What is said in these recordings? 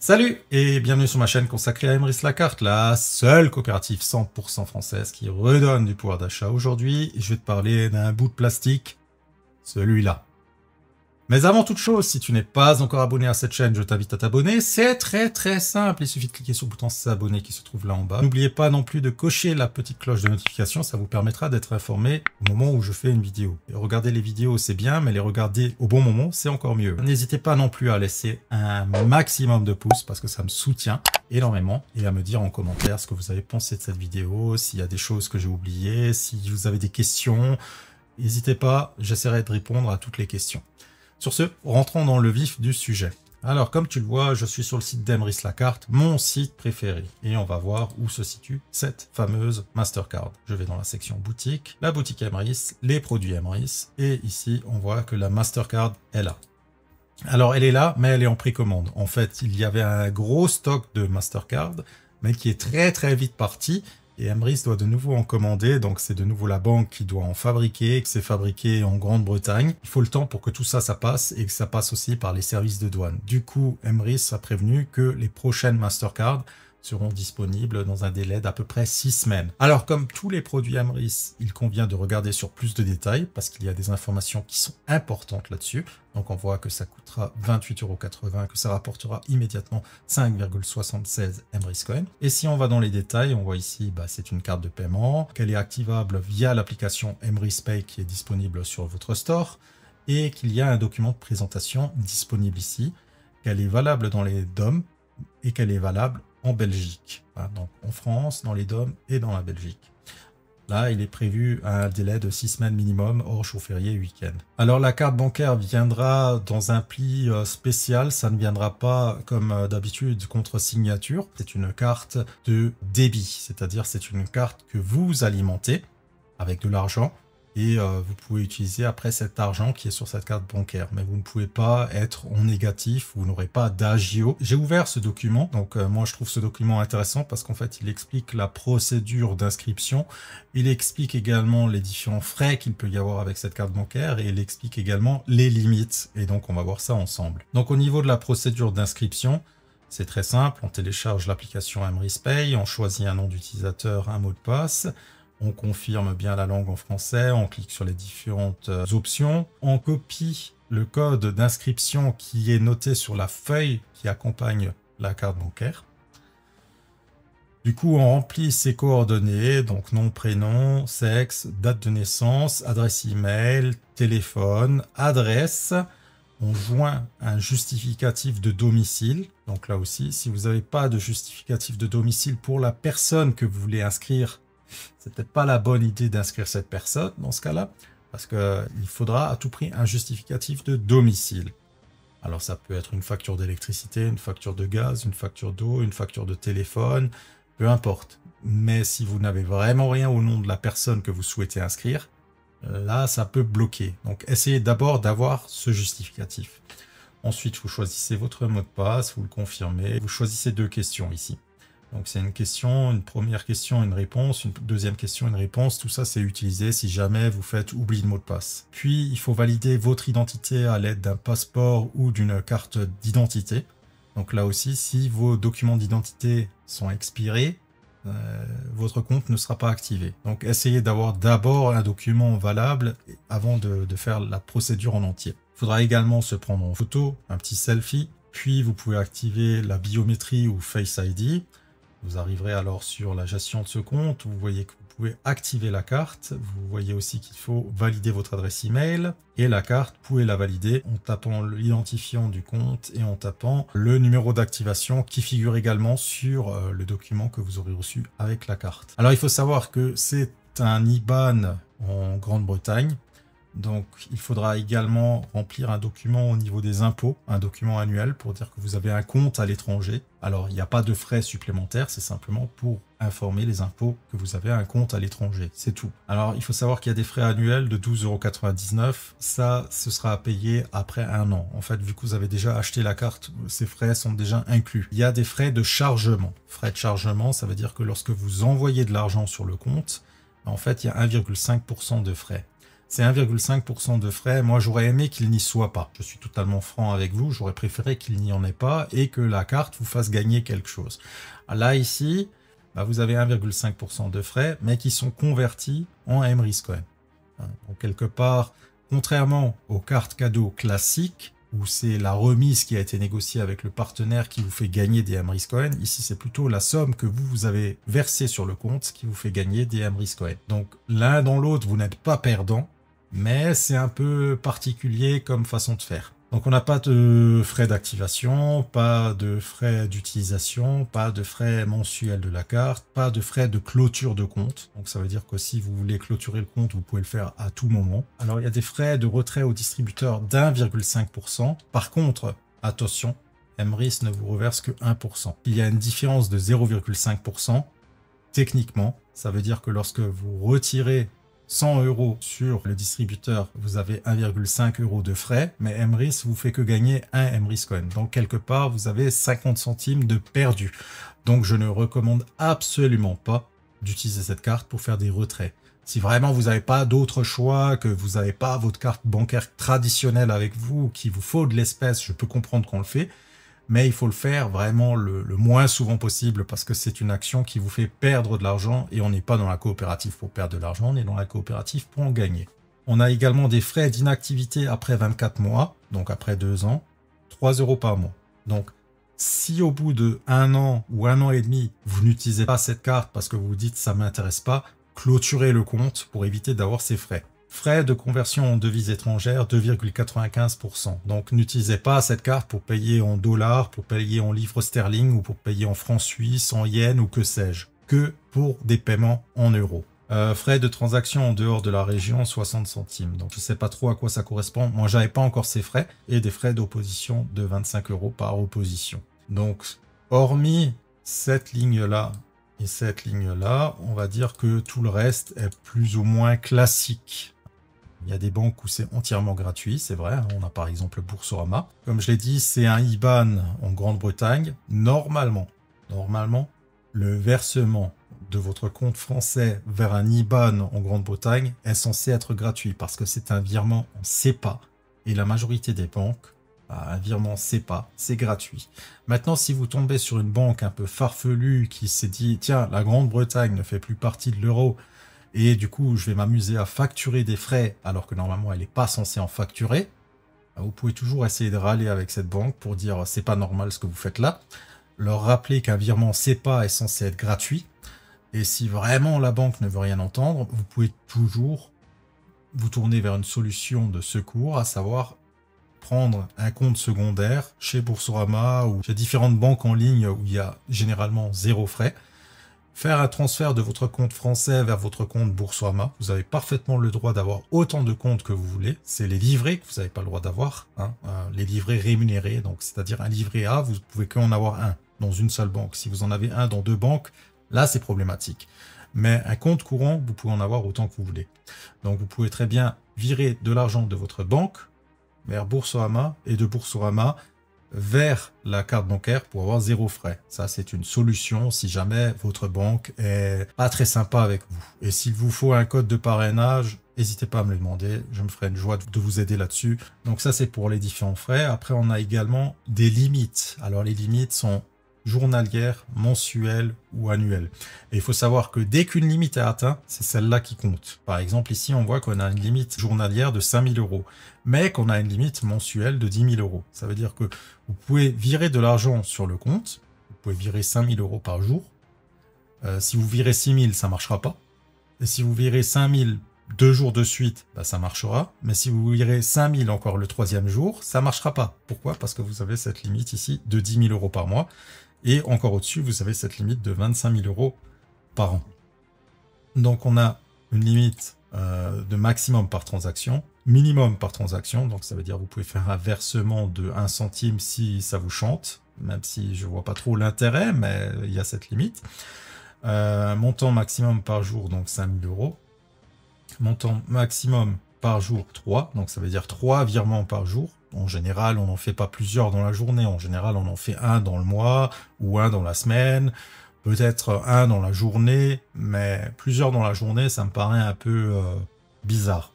Salut et bienvenue sur ma chaîne consacrée à Emrys Lacarte, la seule coopérative 100% française qui redonne du pouvoir d'achat. Aujourd'hui, je vais te parler d'un bout de plastique, celui-là. Mais avant toute chose, si tu n'es pas encore abonné à cette chaîne, je t'invite à t'abonner. C'est très simple, il suffit de cliquer sur le bouton s'abonner qui se trouve là en bas. N'oubliez pas non plus de cocher la petite cloche de notification, ça vous permettra d'être informé au moment où je fais une vidéo. Et regarder les vidéos c'est bien, mais les regarder au bon moment c'est encore mieux. N'hésitez pas non plus à laisser un maximum de pouces parce que ça me soutient énormément et à me dire en commentaire ce que vous avez pensé de cette vidéo, s'il y a des choses que j'ai oubliées, si vous avez des questions. N'hésitez pas, j'essaierai de répondre à toutes les questions. Sur ce, rentrons dans le vif du sujet. Alors, comme tu le vois, je suis sur le site d'Emrys Lacarte, mon site préféré. Et on va voir où se situe cette fameuse Mastercard. Je vais dans la section boutique, la boutique Emrys, les produits Emrys. Et ici, on voit que la Mastercard est là. Alors, elle est là, mais elle est en précommande. En fait, il y avait un gros stock de Mastercard, mais qui est très vite parti. Et Emrys doit de nouveau en commander, donc c'est de nouveau la banque qui doit en fabriquer, que c'est fabriqué en Grande-Bretagne. Il faut le temps pour que tout ça, ça passe, et que ça passe aussi par les services de douane. Du coup, Emrys a prévenu que les prochaines Mastercard seront disponibles dans un délai d'à peu près 6 semaines. Alors, comme tous les produits Emrys, il convient de regarder sur plus de détails, parce qu'il y a des informations qui sont importantes là-dessus. Donc, on voit que ça coûtera 28,80 €, que ça rapportera immédiatement 5,76 Emrys Coin. Et si on va dans les détails, on voit ici, c'est une carte de paiement, qu'elle est activable via l'application Emrys Pay qui est disponible sur votre store, et qu'il y a un document de présentation disponible ici, qu'elle est valable dans les DOM, et qu'elle est valable en Belgique, donc en France, dans les DOM et dans la Belgique. Là, il est prévu un délai de 6 semaines minimum, hors jour férié et week-end. Alors, la carte bancaire viendra dans un pli spécial. Ça ne viendra pas, comme d'habitude, contre signature. C'est une carte de débit, c'est-à-dire c'est une carte que vous alimentez avec de l'argent. Et vous pouvez utiliser après cet argent qui est sur cette carte bancaire. Mais vous ne pouvez pas être en négatif, vous n'aurez pas d'agio. J'ai ouvert ce document, donc moi je trouve ce document intéressant parce qu'en fait il explique la procédure d'inscription. Il explique également les différents frais qu'il peut y avoir avec cette carte bancaire et il explique également les limites. Et donc on va voir ça ensemble. Donc au niveau de la procédure d'inscription, c'est très simple. On télécharge l'application Emrys Pay, on choisit un nom d'utilisateur, un mot de passe. On confirme bien la langue en français, on clique sur les différentes options, on copie le code d'inscription qui est noté sur la feuille qui accompagne la carte bancaire. Du coup, on remplit ses coordonnées, donc nom, prénom, sexe, date de naissance, adresse email, téléphone, adresse. On joint un justificatif de domicile. Donc là aussi, si vous n'avez pas de justificatif de domicile pour la personne que vous voulez inscrire, c'est peut-être pas la bonne idée d'inscrire cette personne dans ce cas-là, parce qu'il faudra à tout prix un justificatif de domicile. Alors ça peut être une facture d'électricité, une facture de gaz, une facture d'eau, une facture de téléphone, peu importe. Mais si vous n'avez vraiment rien au nom de la personne que vous souhaitez inscrire, là ça peut bloquer. Donc essayez d'abord d'avoir ce justificatif. Ensuite, vous choisissez votre mot de passe, vous le confirmez, vous choisissez 2 questions ici. Donc c'est une question, une première question, une réponse, une deuxième question, une réponse. Tout ça, c'est utilisé si jamais vous faites oubli de mot de passe. Puis, il faut valider votre identité à l'aide d'un passeport ou d'une carte d'identité. Donc là aussi, si vos documents d'identité sont expirés, votre compte ne sera pas activé. Donc essayez d'avoir d'abord un document valable avant de faire la procédure en entier. Il faudra également se prendre en photo, un petit selfie. Puis, vous pouvez activer la biométrie ou Face ID. Vous arriverez alors sur la gestion de ce compte, vous voyez que vous pouvez activer la carte, vous voyez aussi qu'il faut valider votre adresse email, et la carte, vous pouvez la valider en tapant l'identifiant du compte et en tapant le numéro d'activation qui figure également sur le document que vous aurez reçu avec la carte. Alors il faut savoir que c'est un IBAN en Grande-Bretagne, donc il faudra également remplir un document au niveau des impôts, un document annuel pour dire que vous avez un compte à l'étranger. Alors il n'y a pas de frais supplémentaires, c'est simplement pour informer les impôts que vous avez un compte à l'étranger, c'est tout. Alors il faut savoir qu'il y a des frais annuels de 12,99 €, ça ce sera à payer après 1 an. En fait, vu que vous avez déjà acheté la carte, ces frais sont déjà inclus. Il y a des frais de chargement. Frais de chargement, ça veut dire que lorsque vous envoyez de l'argent sur le compte, en fait il y a 1,5 % de frais. c'est 1,5% de frais. Moi, j'aurais aimé qu'il n'y soit pas. Je suis totalement franc avec vous. J'aurais préféré qu'il n'y en ait pas et que la carte vous fasse gagner quelque chose. Là, ici, bah, vous avez 1,5% de frais, mais qui sont convertis en Emrys Coin. Donc, quelque part, contrairement aux cartes cadeaux classiques, où c'est la remise qui a été négociée avec le partenaire qui vous fait gagner des Emrys Coin. Ici, c'est plutôt la somme que vous avez versée sur le compte qui vous fait gagner des Emrys Coin. Donc, l'un dans l'autre, vous n'êtes pas perdant, mais c'est un peu particulier comme façon de faire. Donc, on n'a pas de frais d'activation, pas de frais d'utilisation, pas de frais mensuels de la carte, pas de frais de clôture de compte. Donc, ça veut dire que si vous voulez clôturer le compte, vous pouvez le faire à tout moment. Alors, il y a des frais de retrait au distributeur d'1,5%. Par contre, attention, Emrys ne vous reverse que 1%. Il y a une différence de 0,5%. Techniquement, ça veut dire que lorsque vous retirez 100 € sur le distributeur, vous avez 1,5 € de frais, mais Emrys vous fait que gagner un Emrys Coin. Donc, quelque part, vous avez 50 centimes de perdu. Donc, je ne recommande absolument pas d'utiliser cette carte pour faire des retraits. Si vraiment vous n'avez pas d'autre choix, que vous n'avez pas votre carte bancaire traditionnelle avec vous, qu'il vous faut de l'espèce, je peux comprendre qu'on le fait, mais il faut le faire vraiment le moins souvent possible parce que c'est une action qui vous fait perdre de l'argent et on n'est pas dans la coopérative pour perdre de l'argent, on est dans la coopérative pour en gagner. On a également des frais d'inactivité après 24 mois, donc après 2 ans, 3 € par mois. Donc, si au bout de 1 an ou 1 an et demi, vous n'utilisez pas cette carte parce que vous vous dites ça ne m'intéresse pas, clôturez le compte pour éviter d'avoir ces frais. Frais de conversion en devises étrangères, 2,95%. Donc, n'utilisez pas cette carte pour payer en dollars, pour payer en livres sterling ou pour payer en francs suisses, en yens ou que sais-je. Que pour des paiements en euros. Frais de transaction en dehors de la région, 60 centimes. Donc, je ne sais pas trop à quoi ça correspond. Moi, j'avais pas encore ces frais. Et des frais d'opposition de 25 € par opposition. Donc, hormis cette ligne-là et cette ligne-là, on va dire que tout le reste est plus ou moins classique. Il y a des banques où c'est entièrement gratuit, c'est vrai. On a par exemple Boursorama. Comme je l'ai dit, c'est un IBAN en Grande-Bretagne. Normalement, le versement de votre compte français vers un IBAN en Grande-Bretagne est censé être gratuit parce que c'est un virement en SEPA. Et la majorité des banques, un virement SEPA, c'est gratuit. Maintenant, si vous tombez sur une banque un peu farfelue qui s'est dit « Tiens, la Grande-Bretagne ne fait plus partie de l'euro », et du coup, je vais m'amuser à facturer des frais alors que normalement, elle n'est pas censée en facturer. Vous pouvez toujours essayer de râler avec cette banque pour dire c'est pas normal ce que vous faites là. Leur rappeler qu'un virement SEPA est censé être gratuit. Et si vraiment la banque ne veut rien entendre, vous pouvez toujours vous tourner vers une solution de secours, à savoir prendre un compte secondaire chez Boursorama ou chez différentes banques en ligne où il y a généralement 0 frais. Faire un transfert de votre compte français vers votre compte Boursorama. Vous avez parfaitement le droit d'avoir autant de comptes que vous voulez. C'est les livrets que vous n'avez pas le droit d'avoir. Les livrets rémunérés, donc c'est-à-dire un livret A, vous pouvez qu'en avoir un dans une seule banque. Si vous en avez un dans 2 banques, là c'est problématique. Mais un compte courant, vous pouvez en avoir autant que vous voulez. Donc vous pouvez très bien virer de l'argent de votre banque vers Boursorama et de Boursorama vers la carte bancaire pour avoir 0 frais. Ça, c'est une solution si jamais votre banque est pas très sympa avec vous. Et s'il vous faut un code de parrainage, n'hésitez pas à me le demander. Je me ferai une joie de vous aider là-dessus. Donc ça, c'est pour les différents frais. Après, on a également des limites. Alors, les limites sont journalières, mensuelles ou annuelles. Et il faut savoir que dès qu'une limite est atteinte, c'est celle-là qui compte. Par exemple, ici, on voit qu'on a une limite journalière de 5 000 €, mais qu'on a une limite mensuelle de 10 000 €. Ça veut dire que vous pouvez virer de l'argent sur le compte, vous pouvez virer 5 000 € par jour. Si vous virez 6 000, ça ne marchera pas. Et si vous virez 5 000 2 jours de suite, bah, ça marchera. Mais si vous virez 5 000 encore le 3e jour, ça ne marchera pas. Pourquoi? Parce que vous avez cette limite ici de 10 000 € par mois. Et encore au-dessus, vous avez cette limite de 25 000 € par an. Donc, on a une limite de maximum par transaction, minimum par transaction. Donc, ça veut dire que vous pouvez faire un versement de 1 centime si ça vous chante, même si je ne vois pas trop l'intérêt, mais il y a cette limite. Montant maximum par jour, donc 5 000 €. Montant maximum par jour, 3. Donc, ça veut dire 3 virements par jour. En général, on n'en fait pas plusieurs dans la journée. En général, on en fait un dans le mois ou un dans la semaine. Peut-être un dans la journée, mais plusieurs dans la journée, ça me paraît un peu bizarre.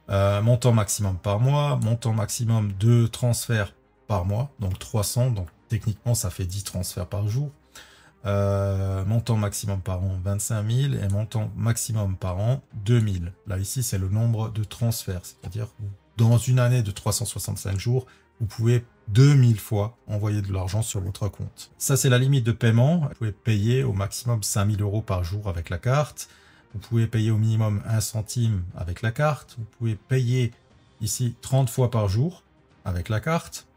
Montant maximum par mois, montant maximum de transferts par mois, donc 300, donc techniquement ça fait 10 transferts par jour. Montant maximum par an 25 000 et montant maximum par an 2000. Là ici c'est le nombre de transferts, c'est-à-dire dans une année de 365 jours, vous pouvez 2000 fois envoyer de l'argent sur votre compte. Ça c'est la limite de paiement, vous pouvez payer au maximum 5000 € par jour avec la carte. Vous pouvez payer au minimum 1 centime avec la carte. Vous pouvez payer ici 30 fois par jour avec la carte.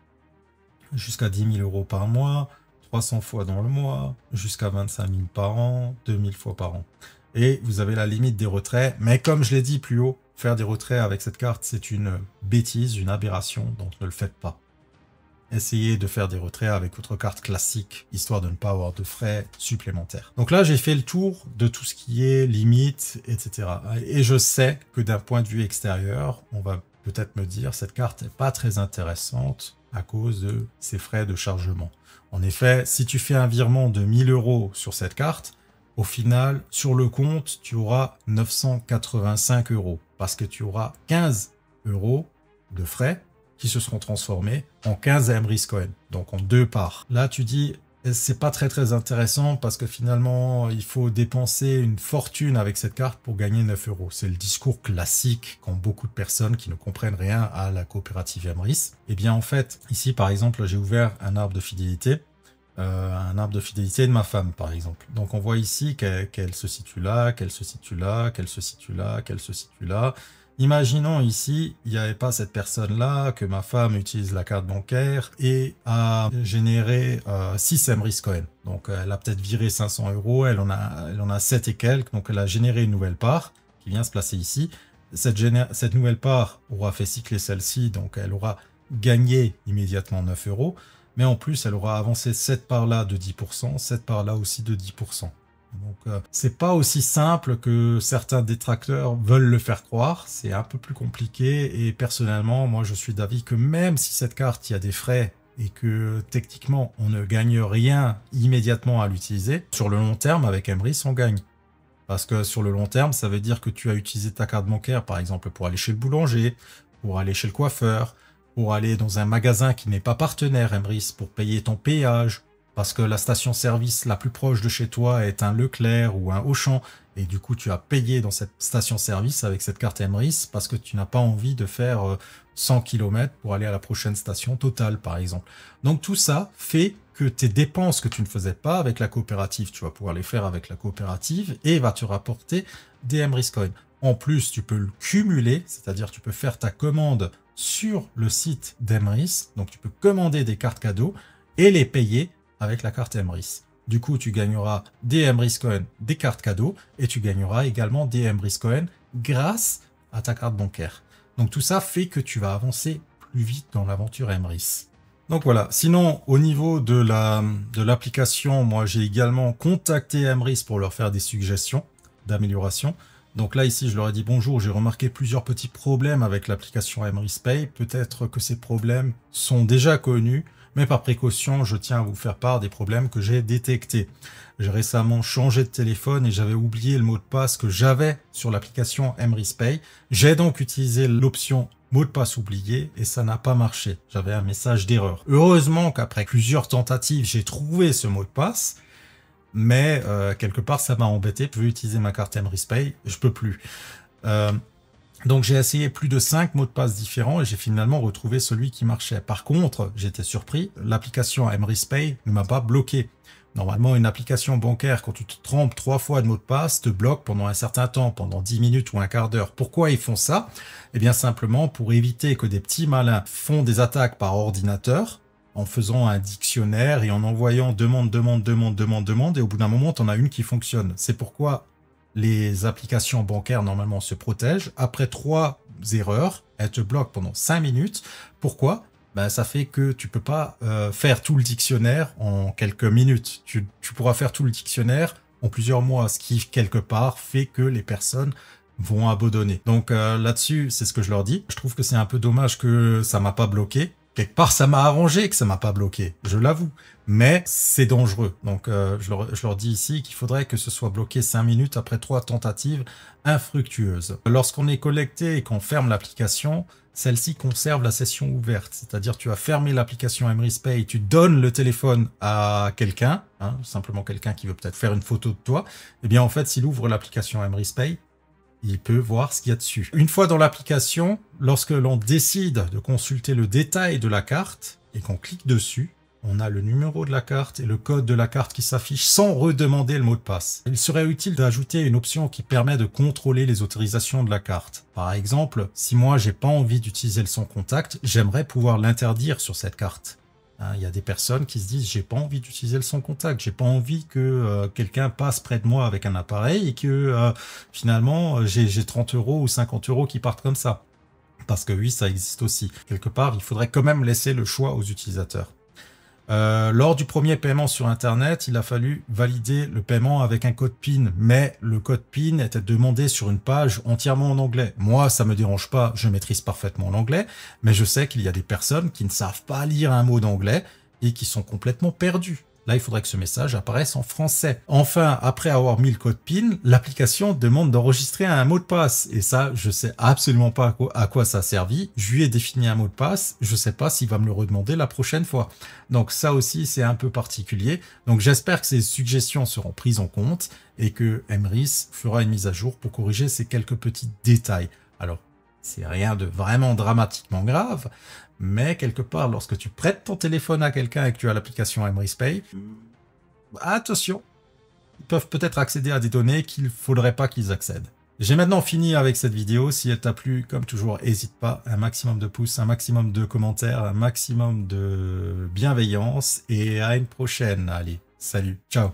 Jusqu'à 10 000 € par mois, 300 fois dans le mois, jusqu'à 25 000 par an, 2000 fois par an. Et vous avez la limite des retraits. Mais comme je l'ai dit plus haut, faire des retraits avec cette carte, c'est une bêtise, une aberration. Donc ne le faites pas. Essayez de faire des retraits avec votre carte classique, histoire de ne pas avoir de frais supplémentaires. Donc là, j'ai fait le tour de tout ce qui est limite, etc. Et je sais que d'un point de vue extérieur, on va peut-être me dire cette carte n'est pas très intéressante à cause de ses frais de chargement. En effet, si tu fais un virement de 1000 € sur cette carte, au final, sur le compte, tu auras 985 € parce que tu auras 15 € de frais qui se seront transformés en 15 Emrys Coin, donc en 2 parts. Là, tu dis, c'est pas très intéressant parce que finalement, il faut dépenser une fortune avec cette carte pour gagner 9 €. C'est le discours classique qu'ont beaucoup de personnes qui ne comprennent rien à la coopérative Emrys. Et bien en fait, ici par exemple, j'ai ouvert un arbre de fidélité. Un arbre de fidélité de ma femme, par exemple. Donc, on voit ici qu'elle se situe là, qu'elle se situe là, qu'elle se situe là, qu'elle se situe là. Imaginons ici, il n'y avait pas cette personne-là, que ma femme utilise la carte bancaire et a généré 6 Emrys Coin. Donc, elle a peut-être viré 500 €, elle en a 7 et quelques, donc elle a généré une nouvelle part qui vient se placer ici. Cette nouvelle part aura fait cycler celle-ci, donc elle aura gagné immédiatement 9 €. Mais en plus, elle aura avancé cette part-là de 10%, cette part-là aussi de 10%. Donc, c'est pas aussi simple que certains détracteurs veulent le faire croire. C'est un peu plus compliqué et personnellement, moi, je suis d'avis que même si cette carte, il y a des frais et que techniquement, on ne gagne rien immédiatement à l'utiliser, sur le long terme, avec Emrys, on gagne. Parce que sur le long terme, ça veut dire que tu as utilisé ta carte bancaire, par exemple, pour aller chez le boulanger, pour aller chez le coiffeur, pour aller dans un magasin qui n'est pas partenaire Emrys, pour payer ton péage, parce que la station-service la plus proche de chez toi est un Leclerc ou un Auchan, et du coup tu as payé dans cette station-service avec cette carte Emrys, parce que tu n'as pas envie de faire 100 km pour aller à la prochaine station Total, par exemple. Donc tout ça fait que tes dépenses que tu ne faisais pas avec la coopérative, tu vas pouvoir les faire avec la coopérative, et va te rapporter des Emrys Coin. En plus, tu peux le cumuler, c'est-à-dire tu peux faire ta commande sur le site d'Emrys, donc tu peux commander des cartes cadeaux et les payer avec la carte Emrys. Du coup, tu gagneras des Emrys Coin, des cartes cadeaux, et tu gagneras également des Emrys Coin grâce à ta carte bancaire. Donc tout ça fait que tu vas avancer plus vite dans l'aventure Emrys. Donc voilà, sinon au niveau de l'application, moi j'ai également contacté Emrys pour leur faire des suggestions d'amélioration. Donc là, ici, je leur ai dit bonjour, j'ai remarqué plusieurs petits problèmes avec l'application Emrys Pay. Peut-être que ces problèmes sont déjà connus, mais par précaution, je tiens à vous faire part des problèmes que j'ai détectés. J'ai récemment changé de téléphone et j'avais oublié le mot de passe que j'avais sur l'application Emrys Pay. J'ai donc utilisé l'option mot de passe oublié et ça n'a pas marché. J'avais un message d'erreur. Heureusement qu'après plusieurs tentatives, j'ai trouvé ce mot de passe. Mais quelque part, ça m'a embêté. Je veux utiliser ma carte Emrys Pay, je peux plus. Donc j'ai essayé plus de 5 mots de passe différents et j'ai finalement retrouvé celui qui marchait. Par contre, j'étais surpris, l'application Emrys Pay ne m'a pas bloqué. Normalement, une application bancaire, quand tu te trompes 3 fois de mot de passe, te bloque pendant un certain temps, pendant 10 minutes ou un quart d'heure. Pourquoi ils font ça? Eh bien simplement pour éviter que des petits malins font des attaques par ordinateur, en faisant un dictionnaire et en envoyant demande, et au bout d'un moment, tu en as une qui fonctionne. C'est pourquoi les applications bancaires, normalement, se protègent. Après 3 erreurs, elles te bloquent pendant 5 minutes. Pourquoi? Ben, ça fait que tu peux pas faire tout le dictionnaire en quelques minutes. Tu pourras faire tout le dictionnaire en plusieurs mois, ce qui, quelque part, fait que les personnes vont abandonner. Donc là-dessus, c'est ce que je leur dis. Je trouve que c'est un peu dommage que ça m'a pas bloqué. Quelque part, ça m'a arrangé que ça m'a pas bloqué, je l'avoue. mais c'est dangereux. Donc je leur dis ici qu'il faudrait que ce soit bloqué 5 minutes après 3 tentatives infructueuses. Lorsqu'on est connecté et qu'on ferme l'application, celle-ci conserve la session ouverte. C'est-à-dire tu as fermé l'application MRisPay, tu donnes le téléphone à quelqu'un, hein, simplement quelqu'un qui veut peut-être faire une photo de toi, et bien en fait s'il ouvre l'application MRisPay, il peut voir ce qu'il y a dessus. Une fois dans l'application, lorsque l'on décide de consulter le détail de la carte et qu'on clique dessus, on a le numéro de la carte et le code de la carte qui s'affiche sans redemander le mot de passe. Il serait utile d'ajouter une option qui permet de contrôler les autorisations de la carte. Par exemple, si moi j'ai pas envie d'utiliser le son contact, j'aimerais pouvoir l'interdire sur cette carte. Il y a des personnes qui se disent j'ai pas envie d'utiliser le son contact, j'ai pas envie que quelqu'un passe près de moi avec un appareil et que finalement j'ai 30 € ou 50 € qui partent comme ça. Parce que oui, ça existe aussi. Quelque part, il faudrait quand même laisser le choix aux utilisateurs. Lors du premier paiement sur Internet, il a fallu valider le paiement avec un code PIN, mais le code PIN était demandé sur une page entièrement en anglais. Moi, ça me dérange pas, je maîtrise parfaitement l'anglais, mais je sais qu'il y a des personnes qui ne savent pas lire un mot d'anglais et qui sont complètement perdues. Là, il faudrait que ce message apparaisse en français. Enfin, après avoir mis le code PIN, l'application demande d'enregistrer un mot de passe. Et ça, je sais absolument pas à quoi ça a servi. Je lui ai défini un mot de passe. Je sais pas s'il va me le redemander la prochaine fois. Donc ça aussi, c'est un peu particulier. Donc j'espère que ces suggestions seront prises en compte et que MRIS fera une mise à jour pour corriger ces quelques petits détails. Alors, c'est rien de vraiment dramatiquement grave, mais quelque part, lorsque tu prêtes ton téléphone à quelqu'un et que tu as l'application MRisPay, attention, ils peuvent peut-être accéder à des données qu'il ne faudrait pas qu'ils accèdent. J'ai maintenant fini avec cette vidéo. Si elle t'a plu, comme toujours, n'hésite pas, un maximum de pouces, un maximum de commentaires, un maximum de bienveillance, et à une prochaine. Allez, salut, ciao.